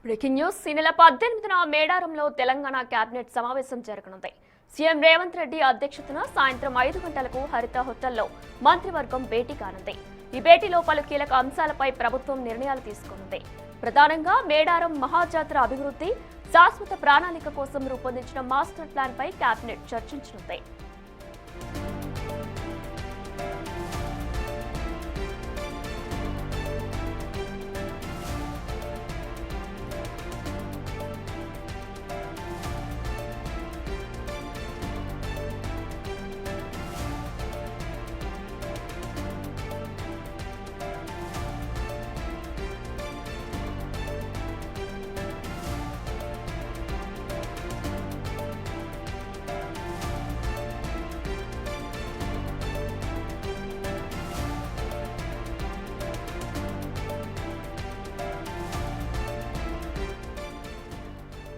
Breaking news. ఈ నెల 18న మేడారంలో తెలంగాణ కేబినెట్ సమావేశం జరగనుంది. సీఎం రేవంత్ రెడ్డి అధ్యక్షతన సాయంత్రం 5 గంటలకు హరిత హోటల్లో మంత్రివర్గం భేటీ కానుంది. ఈ భేటీలో పలు కీలక అంశాలపై ప్రభుత్వం నిర్ణయాలు తీసుకోనుంది. ప్రధానంగా మేడారం మహాజాతర అభివృద్ధి, శాశ్వత ప్రణాళిక కోసం రూపొందించిన మాస్టర్ ప్లాన్ పై కేబినెట్ చర్చించనుంది.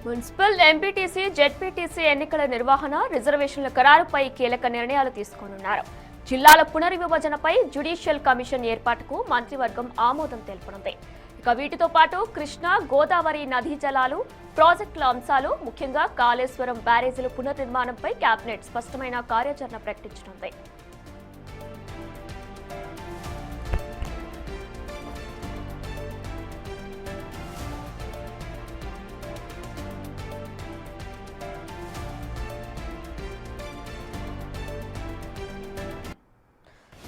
మున్సిపల్, ఎంపీటీసీ, జెడ్పీటీసీ ఎన్నికల నిర్వహణ, రిజర్వేషన్ల ఖరారుపై కీలక నిర్ణయాలు తీసుకోనున్నారు. జిల్లాల పునర్విభజనపై జ్యుడిషియల్ కమిషన్ ఏర్పాటుకు మంత్రివర్గం ఆమోదం తెలుపనుంది. ఇక వీటితో పాటు కృష్ణా, గోదావరి నదీ జలాలు, ప్రాజెక్టుల అంశాలు, ముఖ్యంగా కాళేశ్వరం బ్యారేజీల పునర్నిర్మాణంపై కేబినెట్ స్పష్టమైన కార్యాచరణ ప్రకటించనుంది.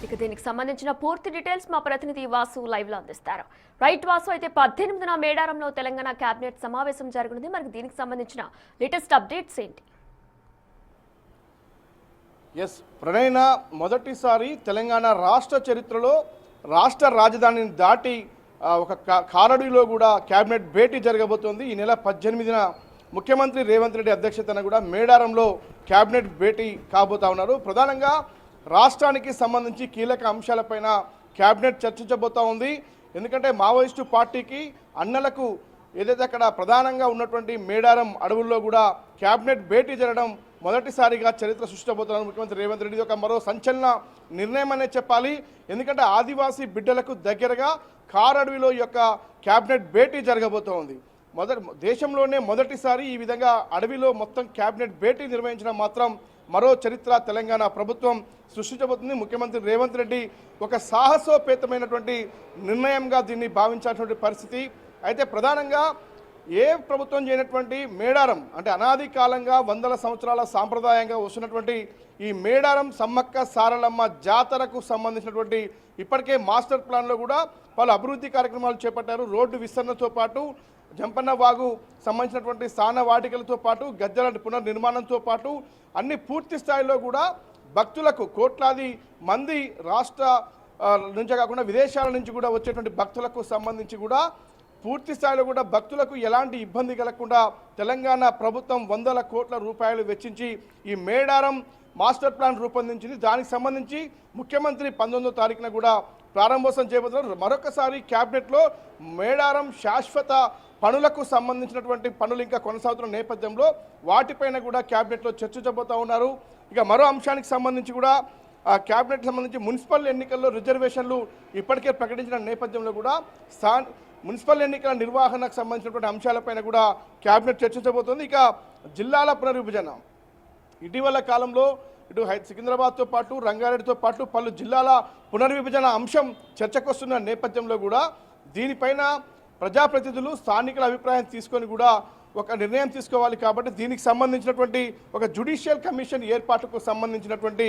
ఇక దీనికి సంబంధించిన పూర్తి డీటెయిల్స్ మా ప్రతినిధి వాసు లైవ్ లో అందిస్తారు. రైట్ వాసు, అయితే 18న మేడారంలో తెలంగాణ కేబినెట్ సమావేశం జరగనుంది. మరి దీనికి సంబంధించిన లేటెస్ట్ అప్డేట్స్ ఏంటి? ప్రణయన మొదటిసారి తెలంగాణ రాష్ట్ర చరిత్రలో రాష్ట్ర రాజధానిని దాటి ఒక కారడిలో కూడా కేబినెట్ భేటీ జరగబోతోంది. ఈ నెల 18న ముఖ్యమంత్రి రేవంత్ రెడ్డి అధ్యక్షతన కూడా మేడారంలో కేబినెట్ భేటీ కాబోతా ఉన్నారు. ప్రధానంగా రాష్ట్రానికి సంబంధించి కీలక అంశాలపైన కేబినెట్ చర్చించబోతా ఉంది. ఎందుకంటే మావోయిస్టు పార్టీకి అన్నలకు ఏదైతే అక్కడ ప్రధానంగా ఉన్నటువంటి మేడారం అడవుల్లో కూడా కేబినెట్ భేటీ జరగడం మొదటిసారిగా చరిత్ర సృష్టించబోతున్నారు ముఖ్యమంత్రి రేవంత్ రెడ్డి. ఒక మరో సంచలన నిర్ణయం అనే చెప్పాలి. ఎందుకంటే ఆదివాసీ బిడ్డలకు దగ్గరగా కారడవిలో ఈ యొక్క కేబినెట్ భేటీ జరగబోతోంది. దేశంలోనే మొదటిసారి ఈ విధంగా అడవిలో మొత్తం కేబినెట్ భేటీ నిర్వహించడం మాత్రం మరో చరిత్ర తెలంగాణ ప్రభుత్వం సృష్టించబోతుంది. ముఖ్యమంత్రి రేవంత్ రెడ్డి ఒక సాహసోపేతమైనటువంటి నిర్ణయంగా దీన్ని భావించాల్సినటువంటి పరిస్థితి. అయితే ప్రధానంగా ఏ ప్రభుత్వం చేయనటువంటి మేడారం అంటే అనాది కాలంగా వందల సంవత్సరాల సాంప్రదాయంగా వస్తున్నటువంటి ఈ మేడారం సమ్మక్క సారలమ్మ జాతరకు సంబంధించినటువంటి ఇప్పటికే మాస్టర్ ప్లాన్లో కూడా పలు అభివృద్ధి కార్యక్రమాలు చేపట్టారు. రోడ్డు విస్తరణతో పాటు జంపన్న వాగు సంబంధించినటువంటి స్థాన వాటికలతో పాటు గద్దెల పునర్నిర్మాణంతో పాటు అన్ని పూర్తి స్థాయిలో కూడా భక్తులకు కోట్లాది మంది రాష్ట్ర నుంచే కాకుండా విదేశాల నుంచి కూడా వచ్చేటువంటి భక్తులకు సంబంధించి కూడా పూర్తి స్థాయిలో కూడా భక్తులకు ఎలాంటి ఇబ్బంది కలగకుండా తెలంగాణ ప్రభుత్వం వందల కోట్ల రూపాయలు వెచ్చించి ఈ మేడారం మాస్టర్ ప్లాన్ రూపొందించింది. దానికి సంబంధించి ముఖ్యమంత్రి 19వ తారీఖున కూడా ప్రారంభోత్సవం చేయబోతున్నారు. మరొకసారి క్యాబినెట్లో మేడారం శాశ్వత పనులకు సంబంధించినటువంటి పనులు ఇంకా కొనసాగుతున్న నేపథ్యంలో వాటిపైన కూడా క్యాబినెట్లో చర్చించబోతూ ఉన్నారు. ఇక మరో అంశానికి సంబంధించి కూడా క్యాబినెట్కి సంబంధించి మున్సిపల్ ఎన్నికల్లో రిజర్వేషన్లు ఇప్పటికే ప్రకటించిన నేపథ్యంలో కూడా మున్సిపల్ ఎన్నికల నిర్వహణకు సంబంధించినటువంటి అంశాలపైన కూడా క్యాబినెట్ చర్చించబోతోంది. ఇక జిల్లాల పునర్విభజన ఇటీవల కాలంలో ఇటు సికింద్రాబాద్తో పాటు రంగారెడ్డితో పాటు పలు జిల్లాల పునర్విభజన అంశం చర్చకొస్తున్న నేపథ్యంలో కూడా దీనిపైన ప్రజాప్రతినిధులు స్థానికుల అభిప్రాయం తీసుకొని కూడా ఒక నిర్ణయం తీసుకోవాలి. కాబట్టి దీనికి సంబంధించినటువంటి ఒక జ్యుడిషియల్ కమిషన్ ఏర్పాటుకు సంబంధించినటువంటి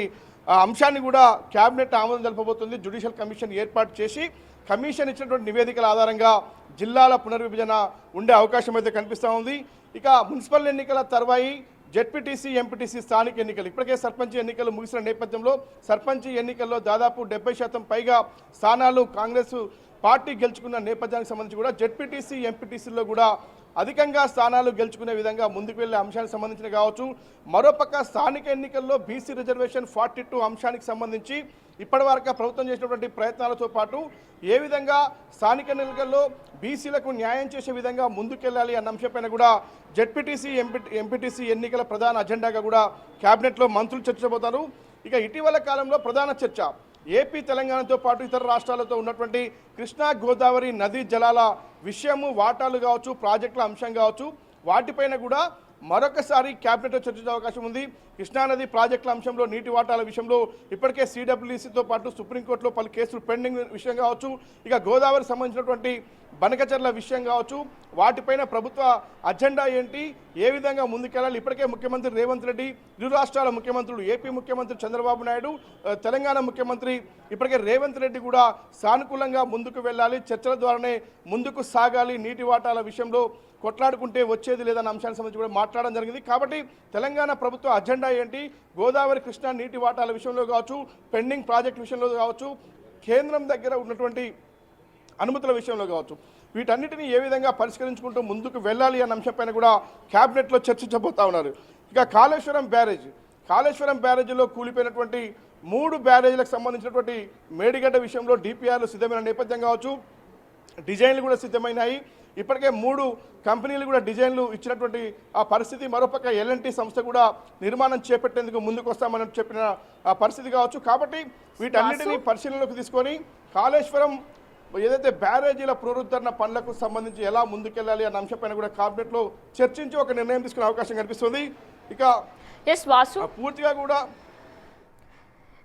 అంశాన్ని కూడా క్యాబినెట్ ఆమోదం తెలపబోతుంది. జ్యుడిషియల్ కమిషన్ ఏర్పాటు చేసి కమిషన్ ఇచ్చినటువంటి నివేదికల ఆధారంగా జిల్లాల పునర్విభజన ఉండే అవకాశం అయితే కనిపిస్తూ ఉంది. ఇక మున్సిపల్ ఎన్నికల తర్వాయి జెడ్పీటీసీ, ఎంపీటీసీ స్థానిక ఎన్నికలు ఇప్పటికే సర్పంచ్ ఎన్నికలు ముగిసిన నేపథ్యంలో సర్పంచ్ ఎన్నికల్లో దాదాపు 70% పైగా స్థానాలు కాంగ్రెస్ పార్టీ గెలుచుకున్న నేపథ్యానికి సంబంధించి కూడా జెడ్పీటీసీ, ఎంపీటీసీలో కూడా అధికంగా స్థానాలు గెలుచుకునే విధంగా ముందుకు వెళ్లే అంశానికి సంబంధించిన కావచ్చు. మరోపక్క స్థానిక ఎన్నికల్లో బీసీ రిజర్వేషన్ 42 అంశానికి సంబంధించి ఇప్పటివరకు ప్రభుత్వం చేసినటువంటి ప్రయత్నాలతో పాటు ఏ విధంగా స్థానిక ఎన్నికల్లో బీసీలకు న్యాయం చేసే విధంగా ముందుకెళ్లాలి అన్న అంశంపైన కూడా జెడ్పీటీసీ, ఎంపీటీసీ ఎన్నికల ప్రధాన అజెండాగా కూడా కేబినెట్లో మంత్రులు చర్చించబోతారు. ఇక ఇటీవల కాలంలో ప్రధాన చర్చ ఏపీ తెలంగాణతో పాటు ఇతర రాష్ట్రాలతో ఉన్నటువంటి కృష్ణా గోదావరి నదీ జలాల విషయము వాటాలు కావచ్చు, ప్రాజెక్టుల అంశం కావచ్చు, వాటిపైన కూడా మరొకసారి క్యాబినెట్లో చర్చించే అవకాశం ఉంది. కృష్ణానది ప్రాజెక్టుల అంశంలో, నీటి వాటాల విషయంలో ఇప్పటికే సిడబ్ల్యూసీతో పాటు సుప్రీంకోర్టులో పలు కేసులు పెండింగ్ విషయం కావచ్చు, ఇక గోదావరికి సంబంధించినటువంటి బనకచర్ల విషయం కావచ్చు, వాటిపైన ప్రభుత్వ అజెండా ఏంటి, ఏ విధంగా ముందుకెళ్ళాలి. ఇప్పటికే ముఖ్యమంత్రి రేవంత్ రెడ్డి, ఇరు రాష్ట్రాల ముఖ్యమంత్రులు, ఏపీ ముఖ్యమంత్రి చంద్రబాబు నాయుడు, తెలంగాణ ముఖ్యమంత్రి ఇప్పటికే రేవంత్ రెడ్డి కూడా సానుకూలంగా ముందుకు వెళ్ళాలి, చర్చల ద్వారానే ముందుకు సాగాలి, నీటి వాటాల విషయంలో కొట్లాడుకుంటే వచ్చేది లేదన్న అంశానికి సంబంధించి కూడా మాట్లాడడం జరిగింది. కాబట్టి తెలంగాణ ప్రభుత్వ అజెండా ఏంటి, గోదావరి కృష్ణా నీటి వాటాల విషయంలో కావచ్చు, పెండింగ్ ప్రాజెక్ట్ విషయంలో కావచ్చు, కేంద్రం దగ్గర ఉన్నటువంటి అనుమతుల విషయంలో కావచ్చు, వీటన్నిటిని ఏ విధంగా పరిష్కరించుకుంటూ ముందుకు వెళ్ళాలి అన్న అంశంపైన కూడా క్యాబినెట్లో చర్చించబోతా ఉన్నారు. ఇక కాళేశ్వరం బ్యారేజీలో కూలిపోయినటువంటి 3 బ్యారేజీలకు సంబంధించినటువంటి మేడిగడ్డ విషయంలో డిపిఆర్లు సిద్ధమైన నేపథ్యం కావచ్చు, డిజైన్లు కూడా సిద్ధమైనాయి. ఇప్పటికే 3 కంపెనీలు కూడా డిజైన్లు ఇచ్చినటువంటి ఆ పరిస్థితి. మరోపక్క ఎల్ఎన్టీ సంస్థ కూడా నిర్మాణం చేపట్టేందుకు ముందుకు వస్తామని చెప్పిన ఆ పరిస్థితి కావచ్చు. కాబట్టి వీటన్నిటినీ పరిశీలనలోకి తీసుకొని కాళేశ్వరం ఏదైతే బ్యారేజీల పునరుద్ధరణ పనులకు సంబంధించి ఎలా ముందుకెళ్ళాలి అన్న అంశంపైన కూడా కేబినెట్లో చర్చించి ఒక నిర్ణయం తీసుకునే అవకాశం కనిపిస్తుంది. ఇక పూర్తిగా కూడా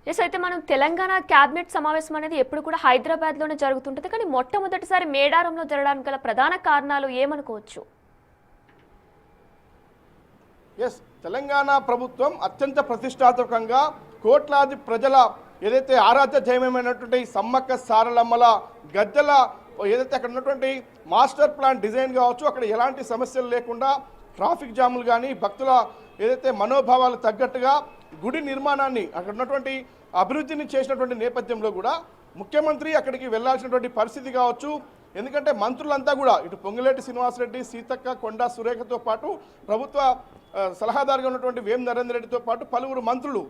అయితే మనం తెలంగాణ క్యాబినెట్ సమావేశం అనేది ఎప్పుడు కూడా హైదరాబాద్లోనే జరుగుతుంటుంది, కానీ మొట్టమొదటిసారి మేడారంలో జరగడానికి గల ప్రధాన కారణాలు ఏమనుకోవచ్చు? తెలంగాణ ప్రభుత్వం అత్యంత ప్రతిష్టాత్మకంగా కోట్లాది ప్రజల ఏదైతే ఆరాధ్య జయమైనటువంటి సమ్మక్క సారలమ్మల గద్దెల ఏదైతే అక్కడ ఉన్నటువంటి మాస్టర్ ప్లాన్ డిజైన్ కావచ్చు, అక్కడ ఎలాంటి సమస్యలు లేకుండా ట్రాఫిక్ జాములు కానీ భక్తుల ఏదైతే మనోభావాలు తగ్గట్టుగా గుడి నిర్మాణాన్ని అక్కడ ఉన్నటువంటి అభివృద్ధిని చేసినటువంటి నేపథ్యంలో కూడా ముఖ్యమంత్రి అక్కడికి వెళ్లాల్సినటువంటి పరిస్థితి కావచ్చు. ఎందుకంటే మంత్రులంతా కూడా ఇటు పొంగులేటి శ్రీనివాసరెడ్డి, సీతక్క, కొండా సురేఖతో పాటు ప్రభుత్వ సలహాదారుగా ఉన్నటువంటి వేం నరేందర్ రెడ్డితో పాటు పలువురు మంత్రులు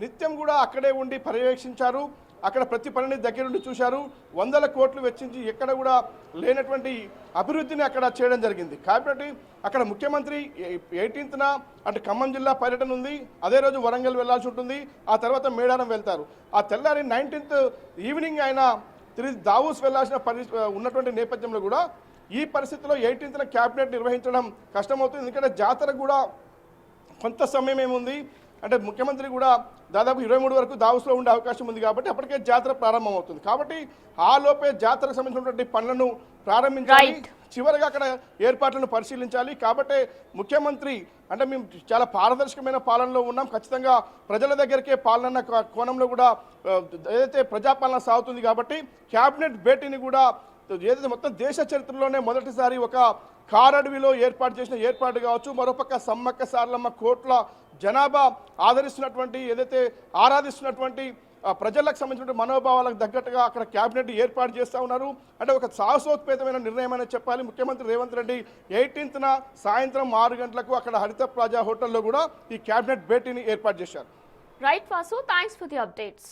నిత్యం కూడా అక్కడే ఉండి పర్యవేక్షించారు. అక్కడ ప్రతి పనిని దగ్గరుండి చూశారు. 100 కోట్లు వెచ్చించి ఎక్కడ కూడా లేనటువంటి అభివృద్ధిని అక్కడ చేయడం జరిగింది. కాబట్టి అక్కడ ముఖ్యమంత్రి 18న అటు ఖమ్మం జిల్లా పర్యటన ఉంది, అదే రోజు వరంగల్ వెళ్లాల్సి ఉంటుంది, ఆ తర్వాత మేడారం వెళ్తారు. ఆ తెల్లారి 19th ఈవినింగ్ ఆయన తిరిగి దావూస్ వెళ్లాల్సిన ఉన్నటువంటి నేపథ్యంలో కూడా ఈ పరిస్థితిలో 18న క్యాబినెట్ నిర్వహించడం కష్టమవుతుంది. ఎందుకంటే జాతర కూడా కొంత సమయం ఏముంది, అంటే ముఖ్యమంత్రి కూడా దాదాపు 23 వరకు దావోస్లో ఉండే అవకాశం ఉంది. కాబట్టి అప్పటికే జాతర ప్రారంభం అవుతుంది. కాబట్టి ఆ లోపే జాతరకు సంబంధించినటువంటి పనులను ప్రారంభించాలి, చివరిగా అక్కడ ఏర్పాట్లను పరిశీలించాలి. కాబట్టి ముఖ్యమంత్రి అంటే మేము చాలా పారదర్శకమైన పాలనలో ఉన్నాం, ఖచ్చితంగా ప్రజల దగ్గరికే పాలన కోణంలో కూడా ఏదైతే ప్రజాపాలన సాగుతుంది. కాబట్టి క్యాబినెట్ భేటీని కూడా ఏదైతే మొత్తం దేశ చరిత్రలోనే మొదటిసారి ఒక కారడవిలో ఏర్పాటు చేసిన ఏర్పాటు కావచ్చు, మరోపక్క సమ్మక్క సారలమ్మ కోట్ల జనాభా ఆదరిస్తున్నటువంటి ఏదైతే ఆరాధిస్తున్నటువంటి ప్రజలకు సంబంధించిన మనోభావాలకు తగ్గట్టుగా అక్కడ క్యాబినెట్ ఏర్పాటు చేస్తూ ఉన్నారు. అంటే ఒక సాహసోత్పేతమైన నిర్ణయం అనేది చెప్పాలి. ముఖ్యమంత్రి రేవంత్ రెడ్డి 18న సాయంత్రం 6 గంటలకు అక్కడ హరిత ప్లాజా హోటల్లో కూడా ఈ క్యాబినెట్ భేటీని ఏర్పాటు చేశారు. Right Vasu, thanks for the updates.